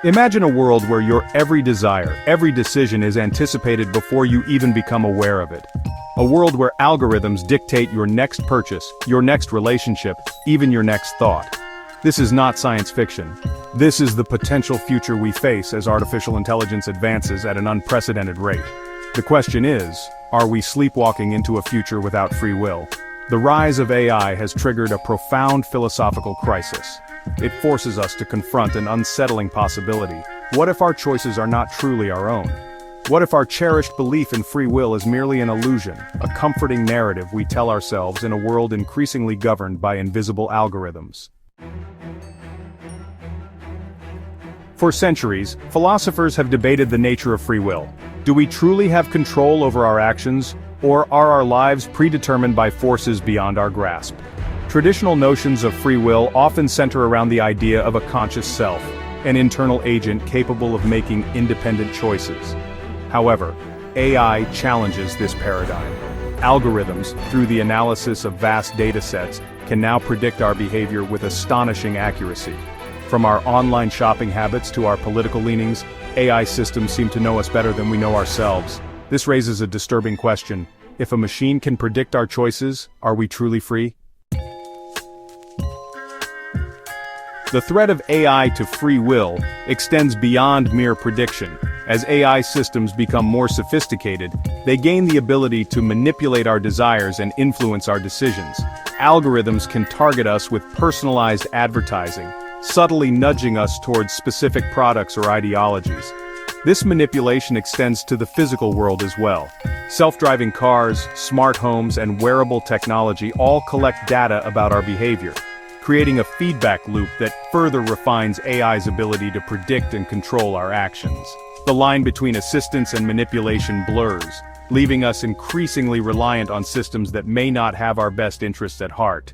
Imagine a world where your every desire, every decision is anticipated before you even become aware of it. A world where algorithms dictate your next purchase, your next relationship, even your next thought. This is not science fiction. This is the potential future we face as artificial intelligence advances at an unprecedented rate. The question is, are we sleepwalking into a future without free will? The rise of AI has triggered a profound philosophical crisis. It forces us to confront an unsettling possibility. What if our choices are not truly our own? What if our cherished belief in free will is merely an illusion, a comforting narrative we tell ourselves in a world increasingly governed by invisible algorithms? For centuries, philosophers have debated the nature of free will. Do we truly have control over our actions, or are our lives predetermined by forces beyond our grasp? Traditional notions of free will often center around the idea of a conscious self, an internal agent capable of making independent choices. However, AI challenges this paradigm. Algorithms, through the analysis of vast datasets, can now predict our behavior with astonishing accuracy. From our online shopping habits to our political leanings, AI systems seem to know us better than we know ourselves. This raises a disturbing question. If a machine can predict our choices, are we truly free? The threat of AI to free will extends beyond mere prediction. As AI systems become more sophisticated, they gain the ability to manipulate our desires and influence our decisions. Algorithms can target us with personalized advertising, subtly nudging us towards specific products or ideologies. This manipulation extends to the physical world as well. Self-driving cars, smart homes, and wearable technology all collect data about our behavior, creating a feedback loop that further refines AI's ability to predict and control our actions. The line between assistance and manipulation blurs, leaving us increasingly reliant on systems that may not have our best interests at heart.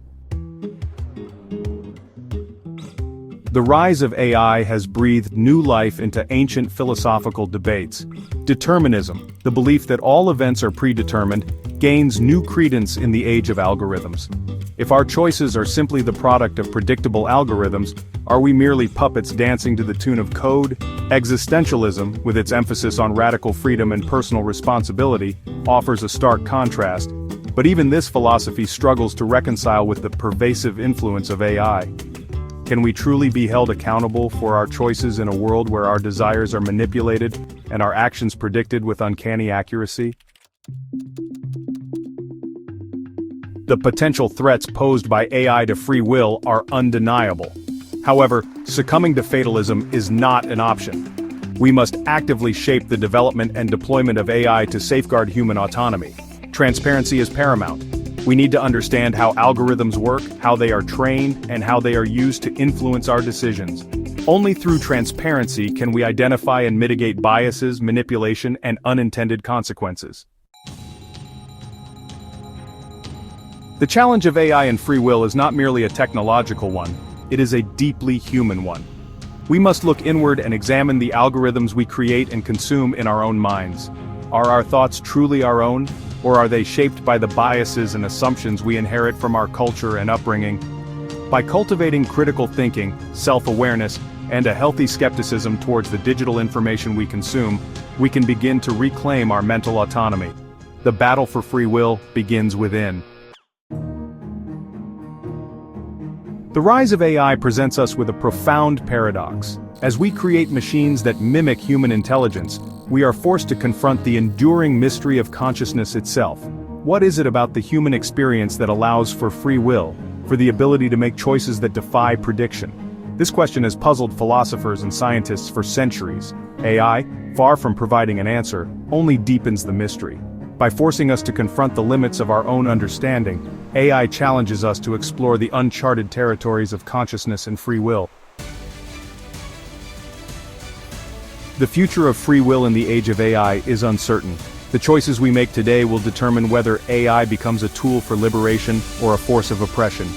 The rise of AI has breathed new life into ancient philosophical debates. Determinism, the belief that all events are predetermined, gains new credence in the age of algorithms. If our choices are simply the product of predictable algorithms, are we merely puppets dancing to the tune of code? Existentialism, with its emphasis on radical freedom and personal responsibility, offers a stark contrast, but even this philosophy struggles to reconcile with the pervasive influence of AI. Can we truly be held accountable for our choices in a world where our desires are manipulated and our actions predicted with uncanny accuracy? The potential threats posed by AI to free will are undeniable. However, succumbing to fatalism is not an option. We must actively shape the development and deployment of AI to safeguard human autonomy. Transparency is paramount. We need to understand how algorithms work, how they are trained, and how they are used to influence our decisions. Only through transparency can we identify and mitigate biases, manipulation, and unintended consequences. The challenge of AI and free will is not merely a technological one, it is a deeply human one. We must look inward and examine the algorithms we create and consume in our own minds. Are our thoughts truly our own, or are they shaped by the biases and assumptions we inherit from our culture and upbringing? By cultivating critical thinking, self-awareness, and a healthy skepticism towards the digital information we consume, we can begin to reclaim our mental autonomy. The battle for free will begins within. The rise of AI presents us with a profound paradox. As we create machines that mimic human intelligence, we are forced to confront the enduring mystery of consciousness itself. What is it about the human experience that allows for free will, for the ability to make choices that defy prediction? This question has puzzled philosophers and scientists for centuries. AI, far from providing an answer, only deepens the mystery. By forcing us to confront the limits of our own understanding, AI challenges us to explore the uncharted territories of consciousness and free will. The future of free will in the age of AI is uncertain. The choices we make today will determine whether AI becomes a tool for liberation or a force of oppression.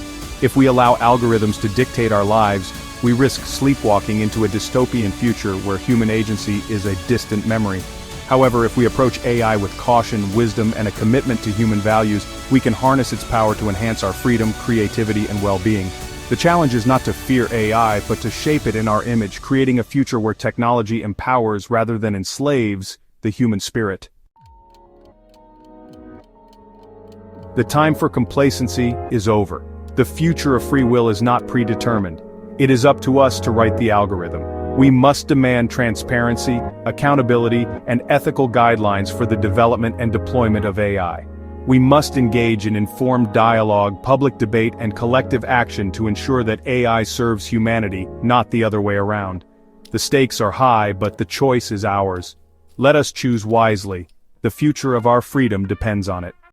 If we allow algorithms to dictate our lives, we risk sleepwalking into a dystopian future where human agency is a distant memory. However, if we approach AI with caution, wisdom, and a commitment to human values, we can harness its power to enhance our freedom, creativity, and well-being. The challenge is not to fear AI, but to shape it in our image, creating a future where technology empowers rather than enslaves the human spirit. The time for complacency is over. The future of free will is not predetermined. It is up to us to write the algorithm. We must demand transparency, accountability, and ethical guidelines for the development and deployment of AI. We must engage in informed dialogue, public debate, and collective action to ensure that AI serves humanity, not the other way around. The stakes are high, but the choice is ours. Let us choose wisely. The future of our freedom depends on it.